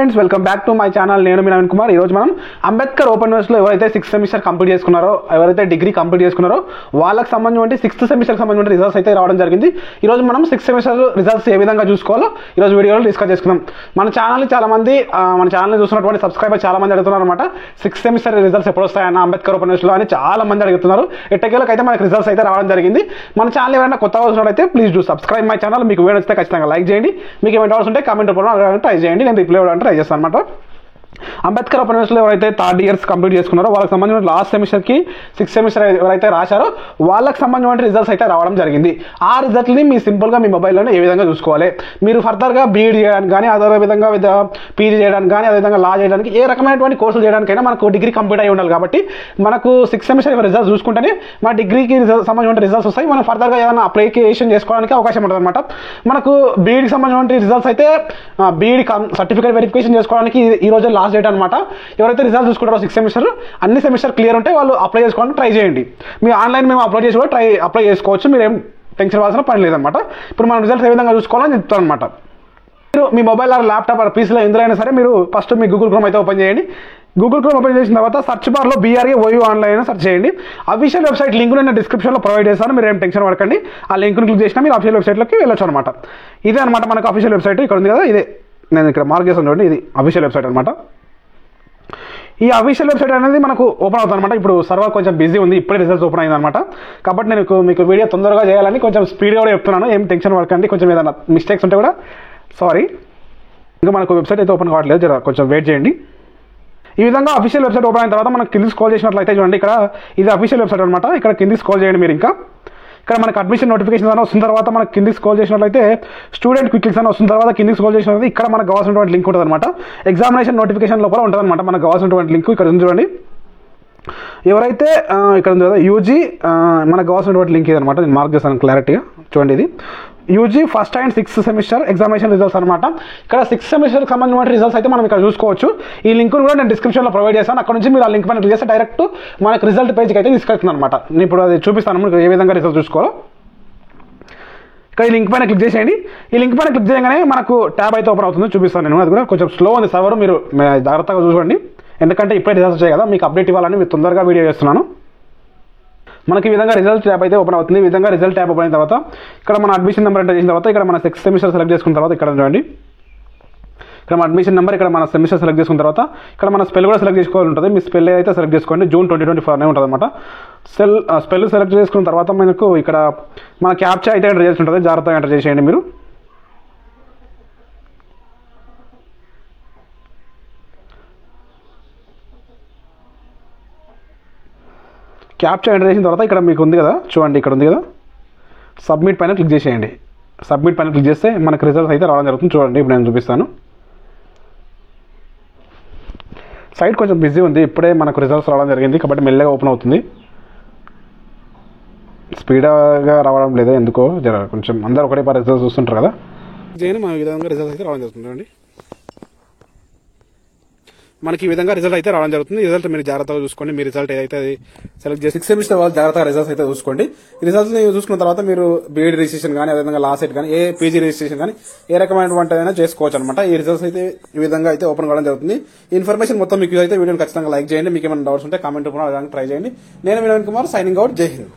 Friends welcome back to my channel. నేను మీ నవీన్ కుమార్. ఈ రోజు మనం అంబేద్కర్ ఓపెన్ యూనివర్సిటీలో ఎవరైతే 6th సెమిస్టర్ కంప్లీట్ చేసుకున్నారో, ఎవరైతే డిగ్రీ కంప్లీట్ చేసుకున్నారో వాళ్ళకి సంబంధించి 6th సెమిస్టర్ సంబంధించిన రిజల్ట్స్ అయితే రావడం జరిగింది. ఈ రోజు మనం 6th సెమిస్టర్ రిజల్ట్స్ ఏ విధంగా చూసుకోవాలో ఈ రోజు వీడియోలో డిస్కస్ చేసుకుందాం. మన ఛానల్ చూస్తున్నటువంటి సబ్స్క్రైబర్ చాలా మంది అడుగుతున్నారు అనమాట. 6th సెమిస్టర్ రిజల్ట్స్ ఎప్పుడు వస్తాయన్న అంబేద్కర్ ఓపెన్ యూనివర్సిటీలో అని చాలా మంది అడుగుతున్నారు. ఎట్టకేలకు అయితే మనకి రిజల్ట్స్ అయితే రావడం జరిగింది. మన ఛానల్ ఎవరైనా కొత్తగా వచ్చినట్లయితే please do subscribe my channel. మీకు వీడియో నచ్చితే ఖచ్చితంగా లైక్ చేయండి. మీకు ఏమైనా డౌట్స్ ఉంటే కామెంట్ రూపంలో ట్రై చేయండి, నేను రిప్లై ఇవ్వడానికి ట్రై చేస్తాను అనమాట. అంబేద్కర్ ఓపెన్ యూనివర్సిటీలో ఎవరైతే 3rd ఇయర్స్ కంప్లీట్ చేసుకున్నారో వాళ్ళకి సంబంధించిన లాస్ట్ సెమిస్టర్కి 6th సెమిస్టర్ ఎవరైతే రాశారో వాళ్ళకి సంబంధించిన రిజల్ట్స్ అయితే రావడం జరిగింది. ఆ రిజల్ట్ని మీ సింపుల్గా మీ మొబైల్లోనే ఏ విధంగా చూసుకోవాలి, మీరు ఫర్దర్గా బీఈడీ చేయడానికి కానీ, అదే విధంగా పీజీ చేయడానికి కానీ, అదేవిధంగా లా చేయడానికి, ఏ రకమైనటువంటి కోర్సులు చేయడానికైనా మనకు డిగ్రీ కంప్లీట్ అయి ఉండాలి. కాబట్టి మనకు 6th సెమిస్టర్ రిజల్ట్స్ చూసుకుంటేనే మన డిగ్రీకి సంబంధించిన రిజల్ట్స్ వస్తాయి. మనం ఫర్దర్గా ఏదైనా అప్లికేషన్ చేసుకోవడానికి అవకాశం ఉంటుంది అనమాట. మనకు బీఈడీకి సంబంధించిన రిజల్ట్స్ అయితే బీఈడీ సర్టిఫికేట్ వెరిఫికేషన్ చేసుకోవడానికి ఈ రోజు లాస్ట్ డేట్ అనమాట. ఎవరైతే రిజల్ట్ చూసుకుంటారో 6th సెమిస్టర్ అన్ని సెమిస్టర్ క్లియర్ ఉంటే వాళ్ళు అప్లై చేసుకోవడానికి ట్రై చేయండి. మీ ఆన్లైన్ మేము అప్లై చేసి కూడా అప్లై చేసుకోవచ్చు, మీరేం టెన్షన్ అవ్వాల్సిన పని లేదనమాట. ఇప్పుడు మనం రిజల్ట్స్ ఏ విధంగా చూసుకోవాలని చెప్తాను అనమాట. మీరు మీ మొబైల్ ఆర్ ల్యాప్టాప్ ఆర్ పీసీలో ఎందులో అయినా సరే మీరు ఫస్ట్ మీ గూగుల్ క్రోమ్ అయితే ఓపెన్ చేయండి. గూగుల్ క్రోమ్ ఓపెన్ చేసిన తర్వాత సర్చ్ బార్లో BRAOU ఆన్లైన్ సెర్చ్ చేయండి. అఫీషియల్ వెబ్సైట్ లింక్ నేను డిస్క్రిప్షన్లో ప్రొవైడ్ చేస్తాను, మీరు ఏం టెన్షన్ పడకండి. ఆ లింక్ని క్లిక్ చేసినా మీరు అఫీషియల్ వెబ్సైట్లోకి వెళ్ళొచ్చు అనమాట. ఇదే అనమాట మనకు అఫీషియల్ వెబ్సైట్. ఇక్కడ ఉంది కదా, ఇదే నేను ఇక్కడ మార్క్ చేస్తాను చూడండి, ఇది అఫీషియల్ వెబ్సైట్ అనమాట. ఈ అఫీషియల్ వెబ్సైట్ అనేది మనకు ఓపెన్ అవుతుంది అనమాట. ఇప్పుడు సర్వర్ కొంచెం బిజీ ఉంది, ఇప్పుడే రిజల్ట్స్ ఓపెన్ అయింది అనమాట. కాబట్టి నేను మీకు వీడియో తొందరగా చేయాలని కొంచెం స్పీడ్గా కూడా చెప్తున్నాను, ఏం టెన్షన్ పడకండి. కొంచెం ఏదైనా మిస్టేక్స్ ఉంటే కూడా సారీ. ఇంకా మనకు వెబ్సైట్ అయితే ఓపెన్ కావట్లేదు, జర కొంచెం వెయిట్ చేయండి. ఈ విధంగా అఫీషియల్ వెబ్సైట్ ఓపెన్ అయిన తర్వాత మనకు కింది స్క్రోల్ చేసినట్లయితే చూడండి, ఇక్కడ ఇది అఫీషియల్ వెబ్సైట్ అనమాట. ఇక్కడ కింది స్క్రోల్ చేయండి మీరు. ఇంకా ఇక్కడ మనకు అడ్మిషన్ నోటిఫికేషన్ అని వస్తున్న తర్వాత మనకు కిందికి స్క్రోల్ చేసినట్లయితే స్టూడెంట్ క్విక్ లింక్స్ అని వస్తున్న తర్వాత కిందికి స్క్రోల్ చేసినట్లయితే ఇక్కడ మనకు కావాల్సినటువంటి లింక్ ఉంటుంది అనమాట. ఎగ్జామినేషన్ నోటిఫికేషన్ లోపల ఉంటుంది అనమాట మనకు కావాల్సినటువంటి లింక్. ఇక్కడ ఉంది చూడండి, ఎవరైతే ఇక్కడ ఉంది కదా యూజీ, మనకు కావాల్సినటువంటి లింక్ ఇదనమాట. నేను మార్క్ చేస్తాను క్లారిటీగా చూడండి. ఇది UG 1st and 6th semester examination results అనమాట. ఇక్కడ 6th సెమిస్టర్కి సంబంధించిన రిజల్ట్స్ అయితే మనం ఇక్కడ చూసుకోవచ్చు. ఈ లింక్ కూడా నేను డిస్క్రిప్షన్లో ప్రొవైడ్ చేస్తాను. అక్కడ నుంచి మీరు ఆ లింక్ పైన క్లిక్ చేస్తే డైరెక్ట్ మనకు రిజల్ట్ పేజ్కి అయితే తీసుకెళ్తుంది అనమాట. నేను ఇప్పుడు అది చూపిస్తాను మీకు ఏ విధంగా రిజల్ట్ చూసుకోవాలో. ఇక్కడ ఈ లింక్ పైన క్లిక్ చేసేయండి. ఈ లింక్ పైన క్లిక్ చేయగానే మనకు ట్యాబ్ అయితే ఓపెన్ అవుతుంది, చూపిస్తాను నేను. అది కూడా కొంచెం స్లో ఉంది సర్వర్, మీరు జాగ్రత్తగా చూసుకోండి. ఎందుకంటే ఇప్పుడే రిజల్ట్స్ వచ్చాయి కదా, మీకు అప్డేట్ ఇవ్వాలని మీరు తొందరగా వీడియో చేస్తున్నాను. మనకి ఈ విధంగా రిజల్ట్ ట్యాబ్ అయితే ఓపెన్ అవుతుంది. ఈ విధంగా రిజల్ట్ ట్యాబ్ ఓపెన్ అయిన తర్వాత ఇక్కడ మన అడ్మిషన్ నెంబర్ ఎంటర్ చేసిన తర్వాత ఇక్కడ మన 6th సెమిస్టర్ సెలెక్ట్ చేసుకున్న తర్వాత ఇక్కడ చూడండి, ఇక్కడ మన అడ్మిషన్ నెంబర్, ఇక్కడ మన సెమిస్టర్ సెలెక్ట్ చేసుకున్న తర్వాత ఇక్కడ మన స్పెల్ కూడా సెలెక్ట్ చేసుకోవాలి ఉంటుంది. మీ స్పెల్ అయితే సెలెక్ట్ చేసుకోండి. జూన్ 2024 అనే ఉంటుంది అనమాట. స్పెల్ సెలెక్ట్ చేసుకున్న తర్వాత మనకు ఇక్కడ మన క్యాప్చా అయితే ఎంటర్ చేసి ఉంటుంది, జాగ్రత్తగా ఎంటర్ చేసేయండి మీరు. క్యాప్చా ఎంటర్ చేసిన తర్వాత ఇక్కడ మీకు ఉంది కదా చూడండి, ఇక్కడ ఉంది కదా సబ్మిట్ పైన క్లిక్ చేసేయండి. సబ్మిట్ పైన క్లిక్ చేస్తే మనకు రిజల్ట్స్ అయితే రావడం జరుగుతుంది. చూడండి ఇప్పుడు నేను చూపిస్తాను. సైట్ కొంచెం బిజీ ఉంది, ఇప్పుడే మనకు రిజల్ట్స్ రావడం జరిగింది కాబట్టి మెల్లగా ఓపెన్ అవుతుంది. స్పీడ్గా రావడం లేదా ఎందుకో, జర కొంచెం అందరూ ఒకటే రిజల్ట్స్ చూస్తుంటారు కదా, మన విధంగా రిజల్ట్స్ అయితే రావడం జరుగుతుంది. చూడండి మనకి ఈ విధంగా రిజల్ట్ అయితే రావడం జరుగుతుంది. రిజల్ట్ మీరు జాగ్రత్తగా చూసుకోండి. మీ రిజల్ట్ ఏదైతే అది సెలెక్ట్ చేసి 6th సెమిస్టర్ వాళ్ళు జాగ్రత్తగా రిజల్ట్స్ అయితే చూసుకోండి. రిజల్ట్స్ చూసుకున్న తర్వాత మీరు బీఈడీ రిజిస్ట్రేషన్ కానీ, అదేవిధంగా లా సెట్ కానీ, పీజీ రిజిస్ట్రేషన్ కానీ ఏ రకమైనటువంటి అయినా చేసుకోవచ్చు అనమాట. ఈ రిజల్ట్స్ అయితే ఈ విధంగా అయితే ఓపెన్ కావడం జరుగుతుంది. ఇన్ఫర్మేషన్ మొత్తం మీకు అయితే వీడియోని ఖచ్చితంగా లైక్ చేయండి. మీకు ఏమైనా డౌట్స్ ఉంటే కామెంట్ రూపంలో ట్రై చేయండి. నేను నవీన్ కుమార్, సైనింగ్ అవుట్. జై హింద్.